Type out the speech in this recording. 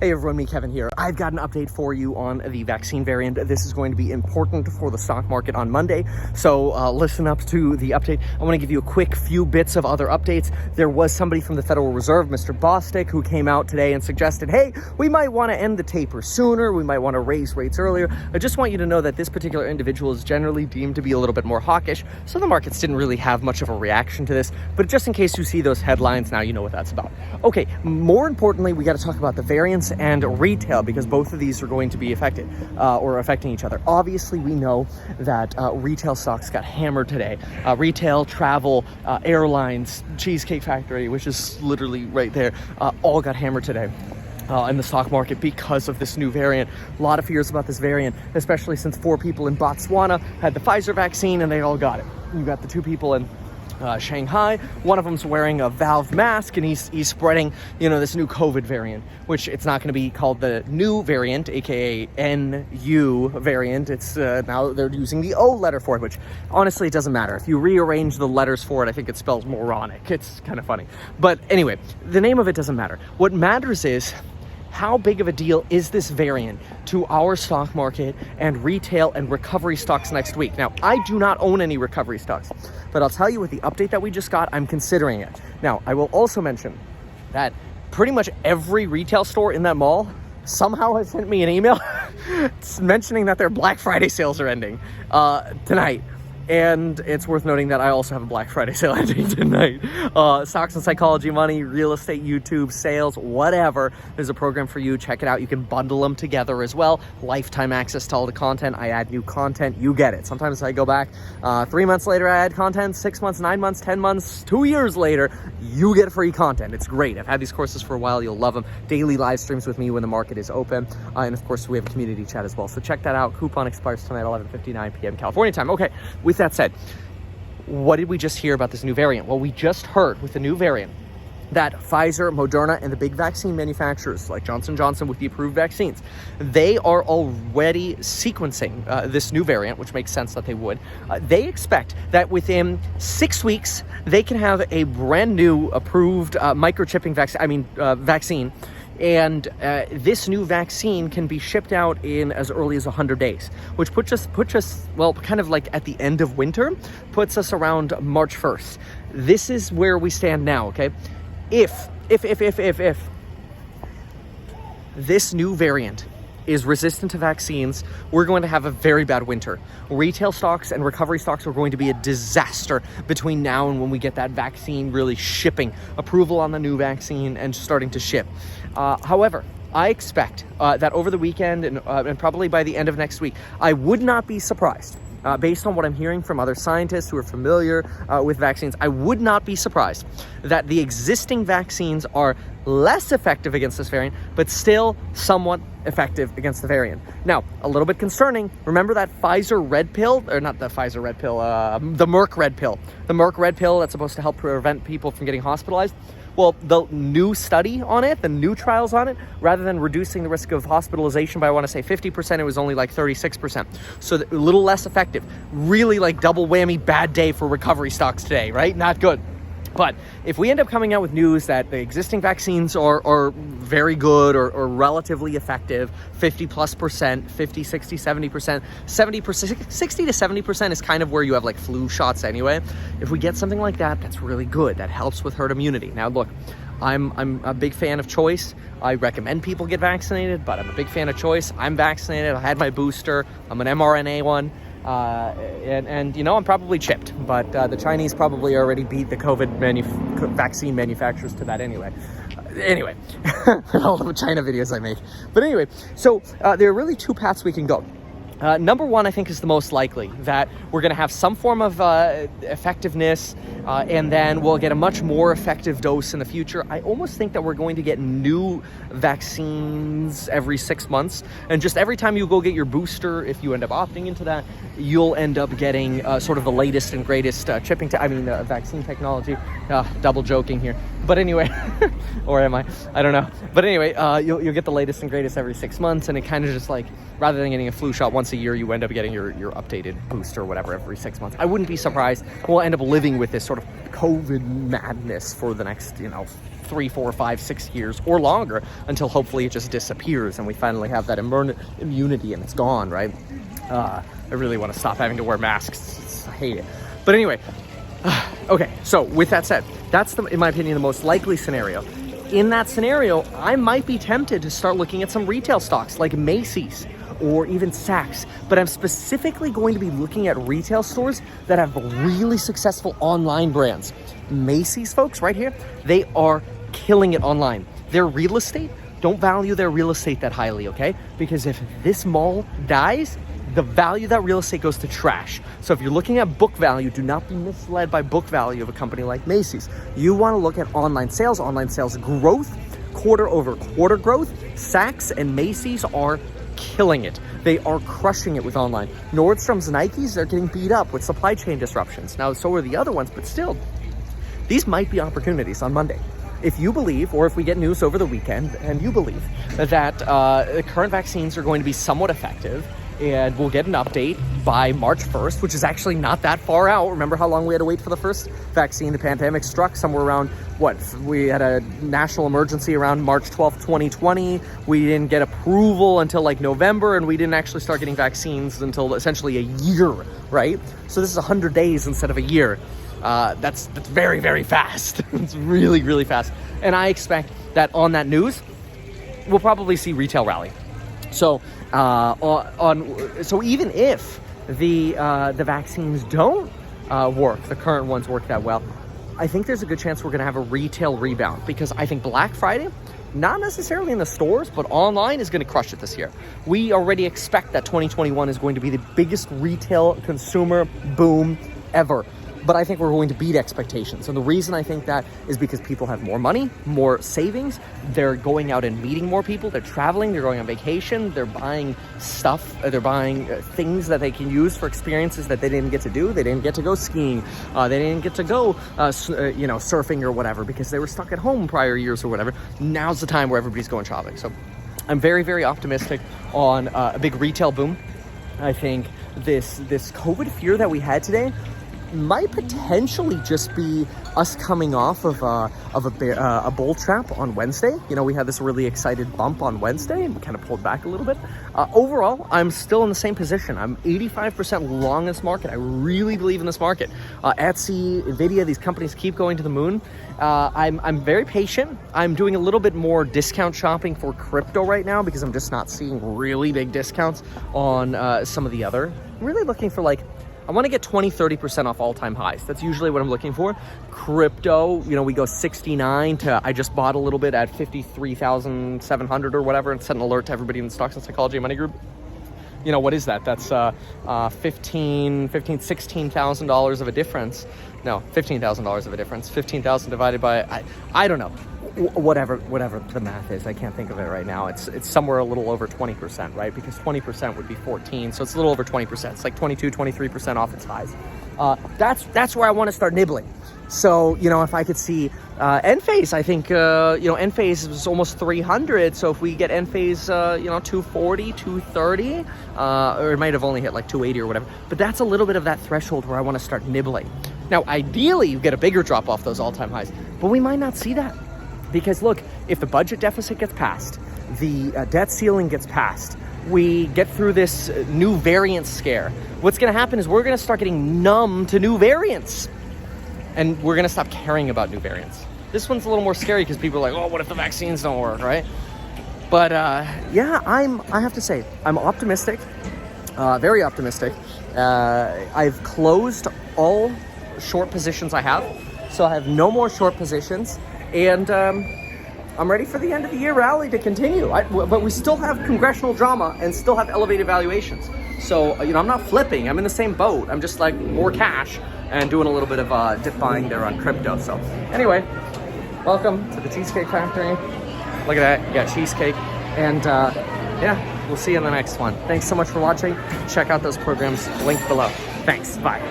Hey everyone, me Kevin here. I've got an update for you on the vaccine variant. This is going to be important for the stock market on Monday, so listen up to the update. I want to give you a quick few bits of other updates. There was somebody from the Federal Reserve, Mr. Bostic, who came out today and suggested, hey, we might want to end the taper sooner, we might want to raise rates earlier. I just want you to know that this particular individual is generally deemed to be a little bit more hawkish, so the markets didn't really have much of a reaction to this, but just in case you see those headlines, now you know what that's about. Okay, more importantly, we got to talk about the variants and retail, because both of these are going to be affected or affecting each other. Obviously, we know that retail stocks got hammered today. Retail, travel, airlines, Cheesecake Factory, which is literally right there, all got hammered today. In the stock market because of this new variant. A lot of fears about this variant, especially since 4 people in Botswana had the Pfizer vaccine and they all got it. You got the 2 people in Shanghai. One of them's wearing a valve mask and he's spreading, this new COVID variant, which it's not going to be called the new variant, aka NU variant. It's now they're using the O letter for it, which honestly, it doesn't matter. If you rearrange the letters for it, I think it spells moronic. It's kind of funny. But anyway, the name of it doesn't matter. What matters is, how big of a deal is this variant to our stock market and retail and recovery stocks next week? Now, I do not own any recovery stocks, but I'll tell you with the update that we just got, I'm considering it. Now, I will also mention that pretty much every retail store in that mall somehow has sent me an email mentioning that their Black Friday sales are ending tonight. And it's worth noting that I also have a Black Friday sale ending tonight. Stocks and Psychology Money, real estate, YouTube, sales, whatever. There's a program for you. Check it out. You can bundle them together as well. Lifetime access to all the content. I add new content. You get it. Sometimes I go back 3 months later, I add content. 6 months, 9 months, 10 months, 2 years later, you get free content. It's great. I've had these courses for a while. You'll love them. Daily live streams with me when the market is open. And of course, we have a community chat as well. So check that out. Coupon expires tonight, 11:59 p.m. California time. Okay. With that said, what did we just hear about this new variant? Well, we just heard with the new variant that Pfizer, Moderna, and the big vaccine manufacturers like Johnson & Johnson with the approved vaccines, they are already sequencing this new variant, which makes sense that they would. They expect that within 6 weeks, they can have a brand new approved microchipping vaccine. And this new vaccine can be shipped out in as early as 100 days, which puts us, well, kind of like at the end of winter, puts us around March 1st. This is where we stand now, okay? If this new variant is resistant to vaccines, we're going to have a very bad winter. Retail stocks and recovery stocks are going to be a disaster between now and when we get that vaccine really shipping, approval on the new vaccine and starting to ship. However, I expect that over the weekend and probably by the end of next week, I would not be surprised. Based on what I'm hearing from other scientists who are familiar with vaccines, I would not be surprised that the existing vaccines are less effective against this variant, but still somewhat effective against the variant. Now, a little bit concerning, remember that Pfizer red pill, or not the Pfizer red pill, the Merck red pill. The Merck red pill that's supposed to help prevent people from getting hospitalized. Well, the new study on it, the new trials on it, rather than reducing the risk of hospitalization by, I want to say 50%, it was only like 36%. So a little less effective. Really like double whammy bad day for recovery stocks today, right? Not good. But if we end up coming out with news that the existing vaccines are very good or relatively effective, 50+%, 50, 60, 70%, 70%, 60 to 70% is kind of where you have like flu shots anyway. If we get something like that, that's really good. That helps with herd immunity. Now, look, I'm a big fan of choice. I recommend people get vaccinated, but I'm a big fan of choice. I'm vaccinated. I had my booster. I'm an mRNA one. And I'm probably chipped, but the Chinese probably already beat the COVID vaccine manufacturers to that anyway. All the China videos I make. But anyway, so there are really 2 paths we can go. Number one, I think, is the most likely, that we're going to have some form of effectiveness, and then we'll get a much more effective dose in the future. I almost think that we're going to get new vaccines every 6 months, and just every time you go get your booster, if you end up opting into that, you'll end up getting sort of the latest and greatest vaccine technology. Double joking here. But anyway, or am I? I don't know. But anyway, you'll get the latest and greatest every 6 months, and it kind of just like, rather than getting a flu shot once a a year you end up getting your updated booster or whatever every 6 months. I wouldn't be surprised we'll end up living with this sort of COVID madness for the next, 3, 4, 5, 6 years or longer, until hopefully it just disappears and we finally have that immunity and it's gone, right? I really want to stop having to wear masks. I hate it. But anyway, okay, so with that said, that's, in my opinion, the most likely scenario. In that scenario, I might be tempted to start looking at some retail stocks like Macy's or even Saks, but I'm specifically going to be looking at retail stores that have really successful online brands. Macy's, folks, right here, they are killing it online. Their real estate, don't value their real estate that highly, okay? Because if this mall dies, the value of that real estate goes to trash. So if you're looking at book value, do not be misled by book value of a company like Macy's. You want to look at online sales growth, quarter over quarter growth. Saks and Macy's are killing it. They are crushing it with online. Nordstrom's, Nikes, they're getting beat up with supply chain disruptions. Now, so are the other ones, but still, these might be opportunities on Monday. If you believe, or if we get news over the weekend and you believe that the current vaccines are going to be somewhat effective, and we'll get an update by March 1st, which is actually not that far out. Remember how long we had to wait for the first vaccine? The pandemic struck somewhere around, we had a national emergency around March 12th, 2020. We didn't get approval until like November, and we didn't actually start getting vaccines until essentially a year, right? So this is 100 days instead of a year. That's very, very fast. It's really, really fast. And I expect that on that news, we'll probably see retail rally. So so even if the vaccines don't work, the current ones work that well, I think there's a good chance we're going to have a retail rebound, because I think Black Friday, not necessarily in the stores, but online, is going to crush it this year. We already expect that 2021 is going to be the biggest retail consumer boom ever. But I think we're going to beat expectations. And the reason I think that is because people have more money, more savings. They're going out and meeting more people. They're traveling. They're going on vacation. They're buying stuff. They're buying things that they can use for experiences that they didn't get to do. They didn't get to go skiing. They didn't get to go, surfing or whatever, because they were stuck at home prior years or whatever. Now's the time where everybody's going shopping. So I'm very, very optimistic on a big retail boom. I think this COVID fear that we had today might potentially just be us coming off of a bull trap on Wednesday. We had this really excited bump on Wednesday and we kind of pulled back a little bit. Overall, I'm still in the same position. I'm 85% long this market. I really believe in this market. Etsy, Nvidia, these companies keep going to the moon. I'm very patient. I'm doing a little bit more discount shopping for crypto right now because I'm just not seeing really big discounts on some of the other. I'm really looking for I want to get 20-30% off all-time highs. That's usually what I'm looking for. Crypto, we go 69 to, I just bought a little bit at 53,700 or whatever, and set an alert to everybody in the Stocks and Psychology Money Group. What is that? That's $16,000 of a difference. No, $15,000 of a difference. 15,000 divided by, I don't know. Whatever the math is, I can't think of it right now. It's somewhere a little over 20%, right? Because 20% would be 14, so it's a little over 20%. It's like 22-23% off its highs. That's where I want to start nibbling. So if I could see Enphase, I think Enphase is almost 300. So if we get Enphase 240, 230, or it might have only hit like 280 or whatever. But that's a little bit of that threshold where I want to start nibbling. Now, ideally, you get a bigger drop off those all-time highs, but we might not see that. Because look, if the budget deficit gets passed, the debt ceiling gets passed, we get through this new variant scare, what's going to happen is we're going to start getting numb to new variants. And we're going to stop caring about new variants. This one's a little more scary because people are like, oh, what if the vaccines don't work, right? But I have to say, I'm optimistic, very optimistic. I've closed all short positions I have, so I have no more short positions. And I'm ready for the end of the year rally to continue. But we still have congressional drama and still have elevated valuations. So, I'm not flipping. I'm in the same boat. I'm just more cash and doing a little bit of dip buying there on crypto. So anyway, welcome to the Cheesecake Factory. Look at that. You got cheesecake. And we'll see you in the next one. Thanks so much for watching. Check out those programs linked below. Thanks. Bye.